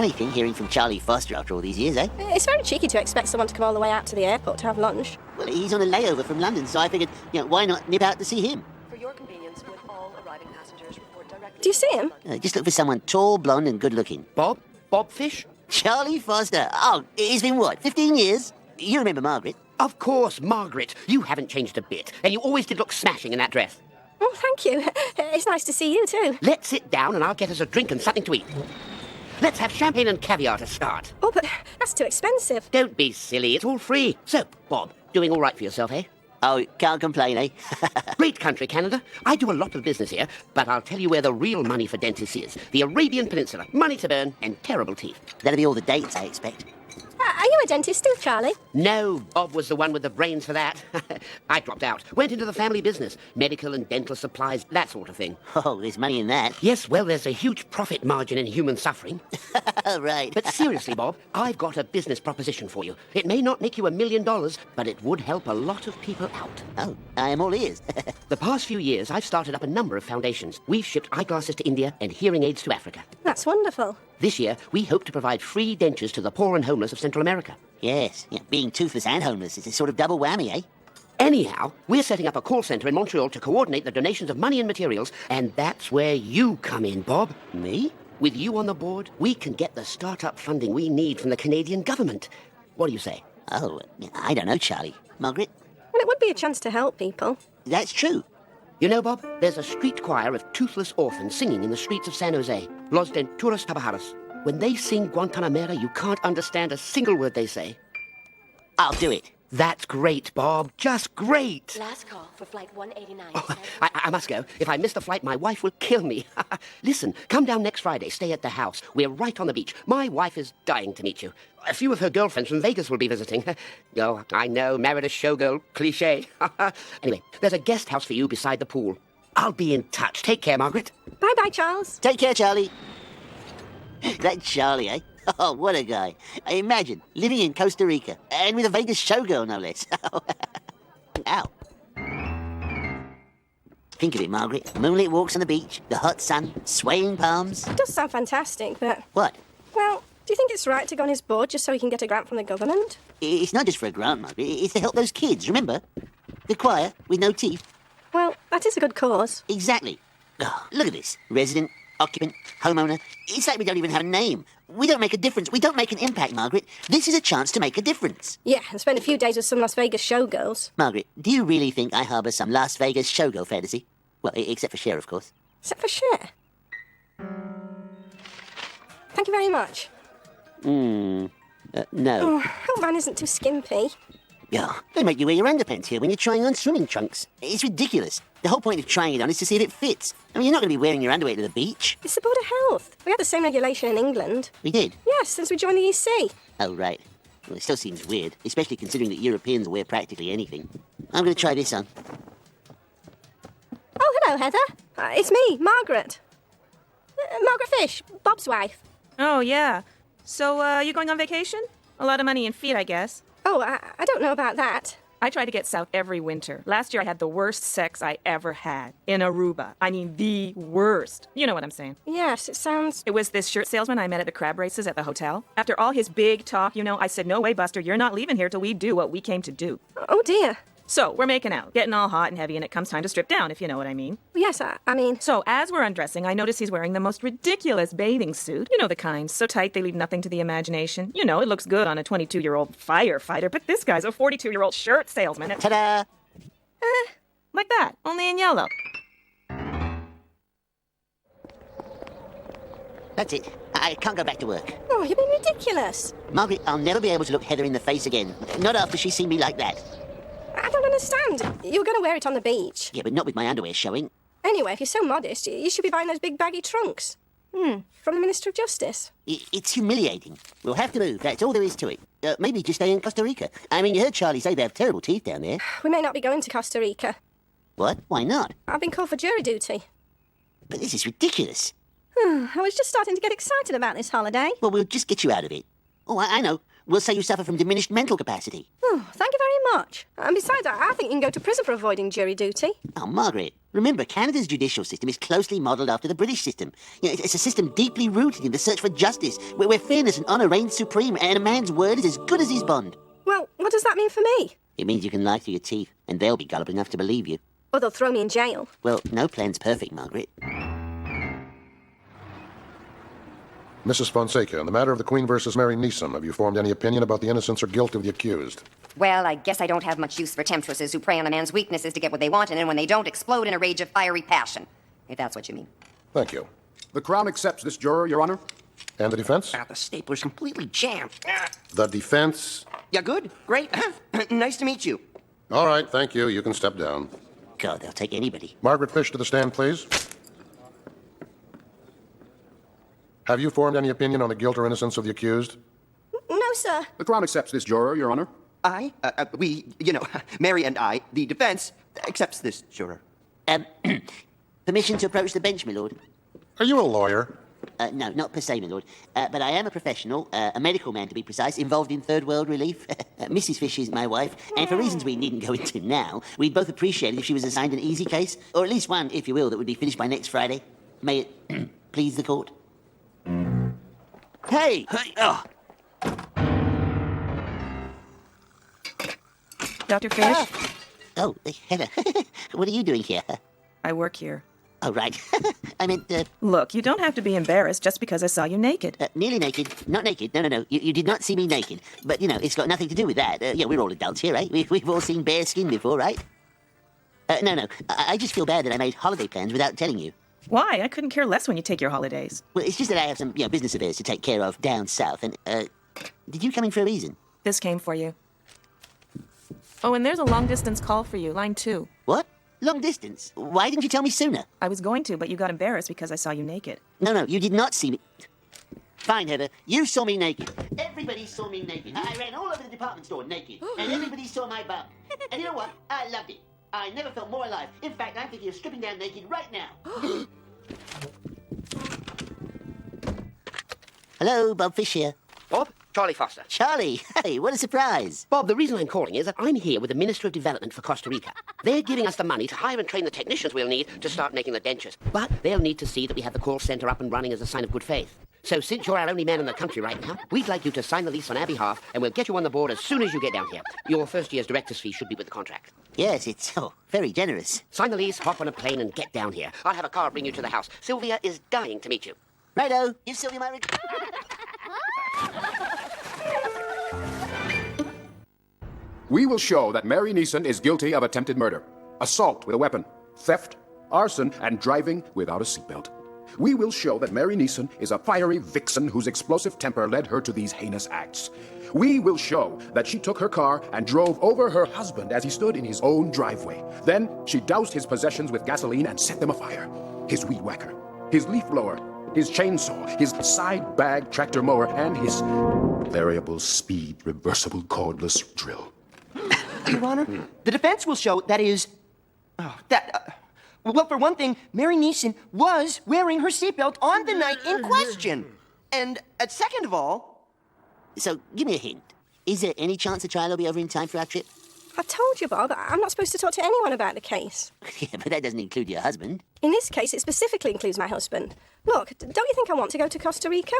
Funny thing hearing from Charlie Foster after all these years, eh? It's very cheeky to expect someone to come all the way out to the airport to have lunch. Well, he's on a layover from London, so I figured, why not nip out to see him? For your convenience, would all arriving passengers report directly... Do you see him? Just look for someone tall, blonde, and good-looking. Bob? Bob Fish? Charlie Foster. Oh, it's been what, 15 years? You remember Margaret? Of course, Margaret. You haven't changed a bit, and you always did look smashing in that dress. Oh, thank you. It's nice to see you too. Let's sit down and I'll get us a drink and something to eat. Let's have champagne and caviar to start. Oh, but that's too expensive. Don't be silly, it's all free. So, Bob, doing all right for yourself, eh? Oh, can't complain, eh? Great country, Canada. I do a lot of business here, but I'll tell you where the real money for dentists is. The Arabian Peninsula. Money to burn and terrible teeth. That'll be all the dates, I expect. Are you a dentist too, Charlie? No, Bob was the one with the brains for that. I dropped out. Went into the family business. Medical and dental supplies, that sort of thing. Oh, there's money in that. Yes, well, there's a huge profit margin in human suffering. Right. But seriously, Bob, I've got a business proposition for you. It may not make you $1 million, but it would help a lot of people out. Oh, I am all ears. The past few years, I've started up a number of foundations. We've shipped eyeglasses to India and hearing aids to Africa. That's wonderful. This year, we hope to provide free dentures to the poor and homeless of Central America. Yes, being toothless and homeless is a sort of double whammy, eh? Anyhow, we're setting up a call centre in Montreal to coordinate the donations of money and materials, and that's where you come in, Bob. Me? With you on the board, we can get the start-up funding we need from the Canadian government. What do you say? Oh, I don't know, Charlie. Margaret? Well, it would be a chance to help people. That's true. You know, Bob, there's a street choir of toothless orphans singing in the streets of San Jose. Los Denturas Tabajaras. When they sing Guantanamera, you can't understand a single word they say. I'll do it. That's great, Bob. Just great. Last call for flight 189. Oh, I must go. If I miss the flight, my wife will kill me. Listen, come down next Friday. Stay at the house. We're right on the beach. My wife is dying to meet you. A few of her girlfriends from Vegas will be visiting. Oh, I know, married a showgirl. Cliché. Anyway, there's a guest house for you beside the pool. I'll be in touch. Take care, Margaret. Bye-bye, Charles. Take care, Charlie. That Charlie, eh? Oh, what a guy. Imagine, living in Costa Rica, and with a Vegas showgirl, no less. Ow. Think of it, Margaret. Moonlit walks on the beach, the hot sun, swaying palms. It does sound fantastic, but... What? Well, do you think it's right to go on his board just so he can get a grant from the government? It's not just for a grant, Margaret. It's to help those kids, remember? The choir, with no teeth. Well, that is a good cause. Exactly. Oh, look at this. Resident, occupant, homeowner. It's like we don't even have a name. We don't make a difference. We don't make an impact, Margaret. This is a chance to make a difference. Yeah, and spend a few days with some Las Vegas showgirls. Margaret, do you really think I harbour some Las Vegas showgirl fantasy? Well, except for Cher, of course. Except for Cher. Thank you very much. No. Oh, hope Van isn't too skimpy. Oh, they make you wear your underpants here when you're trying on swimming trunks. It's ridiculous. The whole point of trying it on is to see if it fits. I mean, you're not going to be wearing your underwear to the beach. It's the Board of Health. We have the same regulation in England. We did? Yes, since we joined the EC. Oh, right. Well, it still seems weird, especially considering that Europeans wear practically anything. I'm going to try this on. Oh, hello, Heather. It's me, Margaret. Margaret Fish, Bob's wife. Oh, yeah. So, you going on vacation? A lot of money in feet, I guess. Oh, I don't know about that. I try to get south every winter. Last year I had the worst sex I ever had. In Aruba. I mean, the worst. You know what I'm saying. Yes, it sounds... It was this shirt salesman I met at the crab races at the hotel. After all his big talk, I said, no way, Buster, you're not leaving here till we do what we came to do. Oh, dear. So, we're making out, getting all hot and heavy, and it comes time to strip down, if you know what I mean. Yes, I mean... So, as we're undressing, I notice he's wearing the most ridiculous bathing suit. You know the kind, so tight they leave nothing to the imagination. It looks good on a 22-year-old firefighter, but this guy's a 42-year-old shirt salesman. Ta-da! Like that, only in yellow. That's it. I can't go back to work. Oh, you're being ridiculous. Margaret, I'll never be able to look Heather in the face again. Not after she's seen me like that. I don't understand. You were going to wear it on the beach. Yeah, but not with my underwear showing. Anyway, if you're so modest, you should be buying those big baggy trunks. From the Minister of Justice. It's humiliating. We'll have to move. That's all there is to it. Maybe just stay in Costa Rica. I mean, you heard Charlie say they have terrible teeth down there. We may not be going to Costa Rica. What? Why not? I've been called for jury duty. But this is ridiculous. I was just starting to get excited about this holiday. Well, we'll just get you out of it. Oh, I know. We'll say you suffer from diminished mental capacity. Oh, thank you very much. And besides, I think you can go to prison for avoiding jury duty. Oh, Margaret, remember, Canada's judicial system is closely modelled after the British system. You know, it's a system deeply rooted in the search for justice, where fairness and honour reign supreme, and a man's word is as good as his bond. Well, what does that mean for me? It means you can lie through your teeth, and they'll be gullible enough to believe you. Or they'll throw me in jail. Well, no plan's perfect, Margaret. Mrs. Fonseca, in the matter of the Queen versus Mary Neeson, have you formed any opinion about the innocence or guilt of the accused? Well, I guess I don't have much use for temptresses who prey on a man's weaknesses to get what they want, and then when they don't, explode in a rage of fiery passion. If that's what you mean. Thank you. The Crown accepts this juror, Your Honor. And the defense? The stapler's completely jammed. The defense? Yeah, good. Great. Nice to meet you. All right, thank you. You can step down. God, they'll take anybody. Margaret Fish to the stand, please. Have you formed any opinion on the guilt or innocence of the accused? No, sir. The Crown accepts this juror, Your Honor. Mary and I, the defense, accepts this juror. Permission to approach the bench, my lord? Are you a lawyer? No, not per se, my lord. But I am a professional, a medical man to be precise, involved in third world relief. Mrs. Fish is my wife, and for reasons we needn't go into now, we'd both appreciate it if she was assigned an easy case, or at least one, if you will, that would be finished by next Friday. May it please the court. Hey! Oh. Dr. Fish, Oh, Heather, what are you doing here? I work here. Oh, right. I meant, Look, you don't have to be embarrassed just because I saw you naked. nearly naked. Not naked. No. You did not see me naked. But, you know, it's got nothing to do with that. We're all adults here, right? We've all seen bare skin before, right? No. I just feel bad that I made holiday plans without telling you. Why? I couldn't care less when you take your holidays. Well, it's just that I have some, business affairs to take care of down south, and, did you come in for a reason? This came for you. Oh, and there's a long-distance call for you, line 2. What? Long distance? Why didn't you tell me sooner? I was going to, but you got embarrassed because I saw you naked. No, you did not see me. Fine, Heather. You saw me naked. Everybody saw me naked. I ran all over the department store naked, and everybody saw my bum. And you know what? I loved it. I never felt more alive. In fact, I'm thinking of stripping down naked right now. Hello, Bob Fish here. Bob, Charlie Foster. Charlie, hey, what a surprise. Bob, the reason I'm calling is that I'm here with the Minister of Development for Costa Rica. They're giving us the money to hire and train the technicians we'll need to start making the dentures. But they'll need to see that we have the call center up and running as a sign of good faith. So since you're our only man in the country right now, we'd like you to sign the lease on our behalf, and we'll get you on the board as soon as you get down here. Your first year's director's fee should be with the contract. Yes, it's very generous. Sign the lease, hop on a plane, and get down here. I'll have a car bring you to the house. Sylvia is dying to meet you. Righto, give Sylvia my regards. We will show that Mary Neeson is guilty of attempted murder, assault with a weapon, theft, arson, and driving without a seatbelt. We will show that Mary Neeson is a fiery vixen whose explosive temper led her to these heinous acts. We will show that she took her car and drove over her husband as he stood in his own driveway. Then she doused his possessions with gasoline and set them afire. His weed whacker, his leaf blower, his chainsaw, his side bag tractor mower, and his variable speed reversible cordless drill. Your Honor, the defense will show well, for one thing, Mary Neeson was wearing her seatbelt on the night in question. And second of all... So, give me a hint. Is there any chance the trial will be over in time for our trip? I told you, Bob, I'm not supposed to talk to anyone about the case. Yeah, but that doesn't include your husband. In this case, it specifically includes my husband. Look, don't you think I want to go to Costa Rica?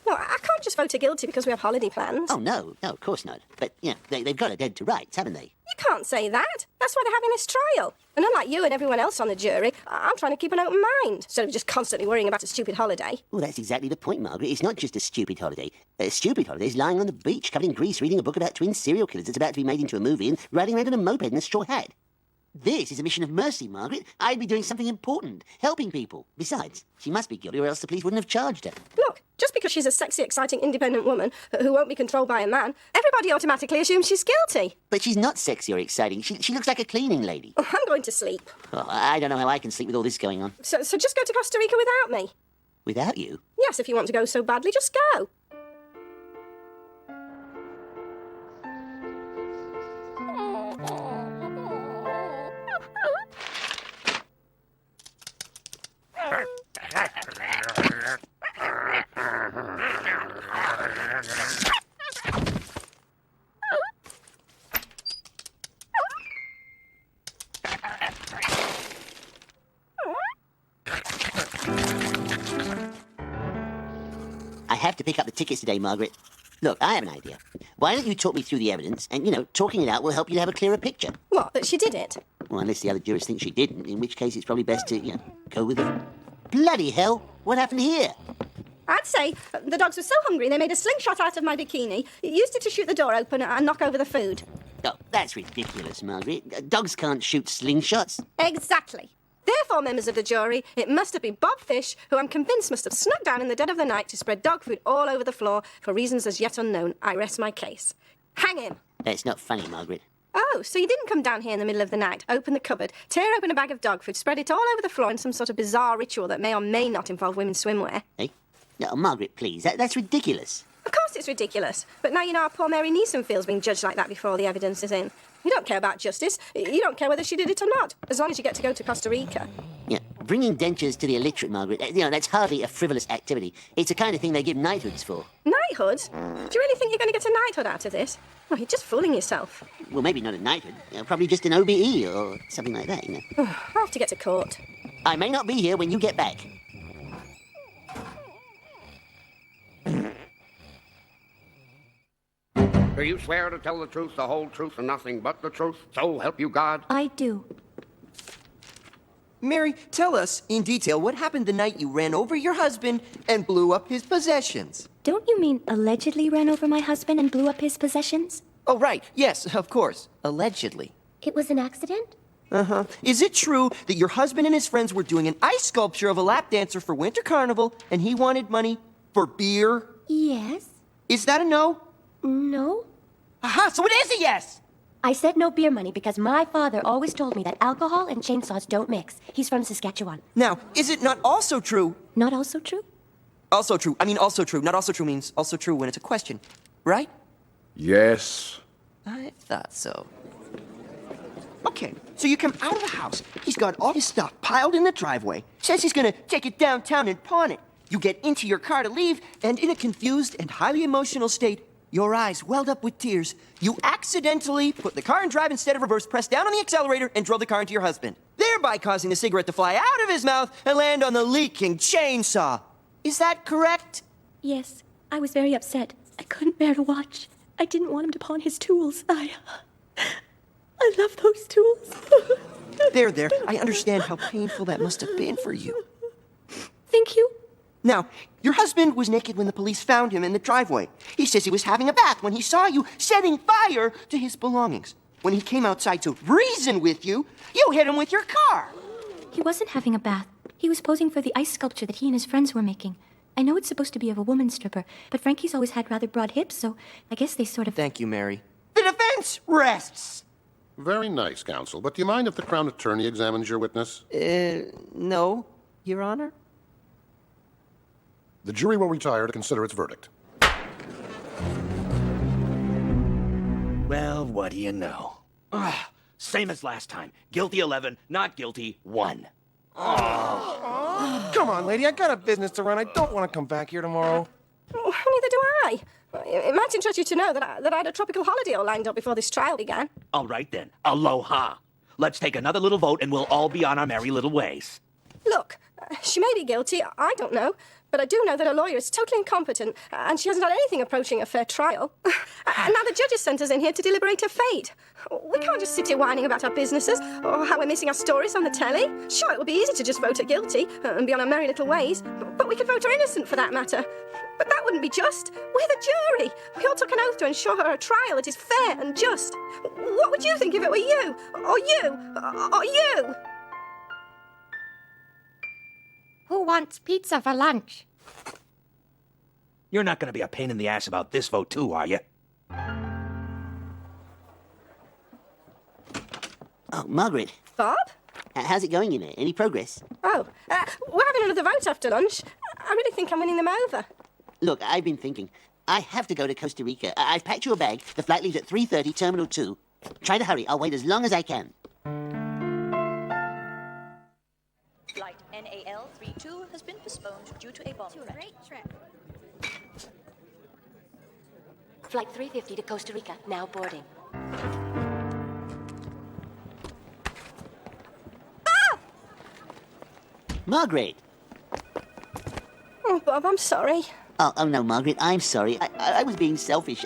No, I can't just vote her guilty because we have holiday plans. Oh, no, of course not. But, they've got her dead to rights, haven't they? You can't say that. That's why they're having this trial. And unlike you and everyone else on the jury, I'm trying to keep an open mind, instead of just constantly worrying about a stupid holiday. Well, that's exactly the point, Margaret. It's not just a stupid holiday. A stupid holiday is lying on the beach, covered in grease, reading a book about twin serial killers that's about to be made into a movie and riding around on a moped in a straw hat. This is a mission of mercy, Margaret. I'd be doing something important, helping people. Besides, she must be guilty or else the police wouldn't have charged her. Look, just because she's a sexy, exciting, independent woman who won't be controlled by a man, everybody automatically assumes she's guilty. But she's not sexy or exciting. She looks like a cleaning lady. Oh, I'm going to sleep. Oh, I don't know how I can sleep with all this going on. So just go to Costa Rica without me? Without you? Yes, if you want to go so badly, just go. have to pick up the tickets today, Margaret. Look, I have an idea. Why don't you talk me through the evidence, and, talking it out will help you to have a clearer picture. What, that she did it? Well, unless the other jurors think she didn't, in which case it's probably best to, go with it. Bloody hell, what happened here? I'd say the dogs were so hungry they made a slingshot out of my bikini, used it to shoot the door open and knock over the food. Oh, that's ridiculous, Margaret. Dogs can't shoot slingshots. Exactly. Therefore, members of the jury, it must have been Bob Fish, who I'm convinced must have snuck down in the dead of the night to spread dog food all over the floor for reasons as yet unknown. I rest my case. Hang him! That's not funny, Margaret. Oh, so you didn't come down here in the middle of the night, open the cupboard, tear open a bag of dog food, spread it all over the floor in some sort of bizarre ritual that may or may not involve women's swimwear? Hey? No, Margaret, please. That's ridiculous. Of course it's ridiculous. But now you know how poor Mary Neeson feels being judged like that before the evidence is in. You don't care about justice. You don't care whether she did it or not, as long as you get to go to Costa Rica. Yeah, bringing dentures to the illiterate, Margaret, that's hardly a frivolous activity. It's the kind of thing they give knighthoods for. Knighthood? Do you really think you're going to get a knighthood out of this? Oh, you're just fooling yourself. Well, maybe not a knighthood. Probably just an OBE or something like that, I'll have to get to court. I may not be here when you get back. Do you swear to tell the truth, the whole truth, and nothing but the truth? So help you God? I do. Mary, tell us in detail what happened the night you ran over your husband and blew up his possessions. Don't you mean allegedly ran over my husband and blew up his possessions? Oh, right. Yes, of course. Allegedly. It was an accident? Uh-huh. Is it true that your husband and his friends were doing an ice sculpture of a lap dancer for Winter Carnival and he wanted money for beer? Yes. Is that a no? No. Aha, so it is a yes! I said no beer money because my father always told me that alcohol and chainsaws don't mix. He's from Saskatchewan. Now, is it not also true? Not also true? Also true. I mean also true. Not also true means also true when it's a question. Right? Yes. I thought so. Okay, so you come out of the house. He's got all his stuff piled in the driveway. Says he's gonna take it downtown and pawn it. You get into your car to leave, and in a confused and highly emotional state, your eyes welled up with tears. You accidentally put the car in drive instead of reverse, pressed down on the accelerator, and drove the car into your husband, thereby causing the cigarette to fly out of his mouth and land on the leaking chainsaw. Is that correct? Yes. I was very upset. I couldn't bear to watch. I didn't want him to pawn his tools. I love those tools. There. I understand how painful that must have been for you. Thank you. Now, your husband was naked when the police found him in the driveway. He says he was having a bath when he saw you setting fire to his belongings. When he came outside to reason with you, you hit him with your car. He wasn't having a bath. He was posing for the ice sculpture that he and his friends were making. I know it's supposed to be of a woman stripper, but Frankie's always had rather broad hips, so I guess they sort of... Thank you, Mary. The defense rests. Very nice, counsel. But do you mind if the Crown Attorney examines your witness? No, Your Honor. The jury will retire to consider its verdict. Well, what do you know? Same as last time. Guilty 11, not guilty 1. Come on, lady. I got a business to run. I don't want to come back here tomorrow. Neither do I. It might interest you to know that I had a tropical holiday all lined up before this trial began. All right, then. Aloha. Let's take another little vote and we'll all be on our merry little ways. Look, she may be guilty, I don't know, but I do know that her lawyer is totally incompetent and she hasn't had anything approaching a fair trial. And now the judges sent us in here to deliberate her fate. We can't just sit here whining about our businesses or how we're missing our stories on the telly. Sure, it would be easy to just vote her guilty and be on our merry little ways, but we could vote her innocent for that matter. But that wouldn't be just. We're the jury. We all took an oath to ensure her a trial that is fair and just. What would you think if it were you? Or you? Or you? Who wants pizza for lunch? You're not going to be a pain in the ass about this vote, too, are you? Oh, Margaret. Bob? How's it going in there? Any progress? Oh, we're having another vote after lunch. I really think I'm winning them over. Look, I've been thinking. I have to go to Costa Rica. I've packed your bag. The flight leaves at 3:30, Terminal 2. Try to hurry. I'll wait as long as I can. Flight NAL32 has been postponed due to a bomb threat. Great trip. Flight 350 to Costa Rica, now boarding. Margaret! Oh, Bob, I'm sorry. Oh, no, Margaret, I'm sorry. I was being selfish.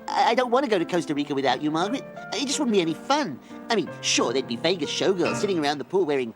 I don't want to go to Costa Rica without you, Margaret. It just wouldn't be any fun. I mean, sure, there'd be Vegas showgirls sitting around the pool wearing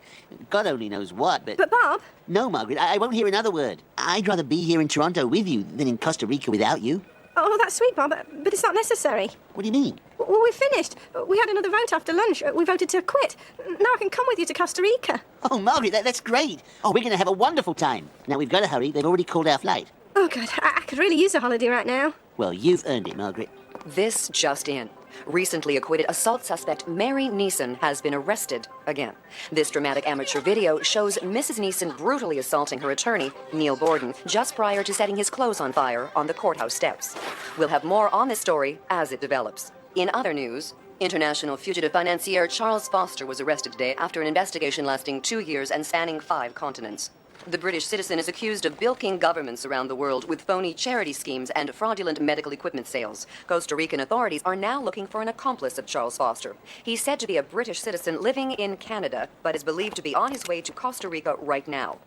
God only knows what, but... But, Bob... No, Margaret, I won't hear another word. I'd rather be here in Toronto with you than in Costa Rica without you. Oh, that's sweet, Bob, but it's not necessary. What do you mean? Well, we finished. We had another vote after lunch. We voted to quit. Now I can come with you to Costa Rica. Oh, Margaret, that's great. Oh, we're going to have a wonderful time. Now, we've got to hurry. They've already called our flight. Oh, good. I could really use a holiday right now. Well, you've earned it, Margaret. This just in. Recently acquitted assault suspect Mary Neeson has been arrested again. This dramatic amateur video shows Mrs. Neeson brutally assaulting her attorney, Neil Borden, just prior to setting his clothes on fire on the courthouse steps. We'll have more on this story as it develops. In other news, international fugitive financier Charles Foster was arrested today after an investigation lasting 2 years and spanning 5 continents. The British citizen is accused of bilking governments around the world with phony charity schemes and fraudulent medical equipment sales. Costa Rican authorities are now looking for an accomplice of Charles Foster. He's said to be a British citizen living in Canada, but is believed to be on his way to Costa Rica right now.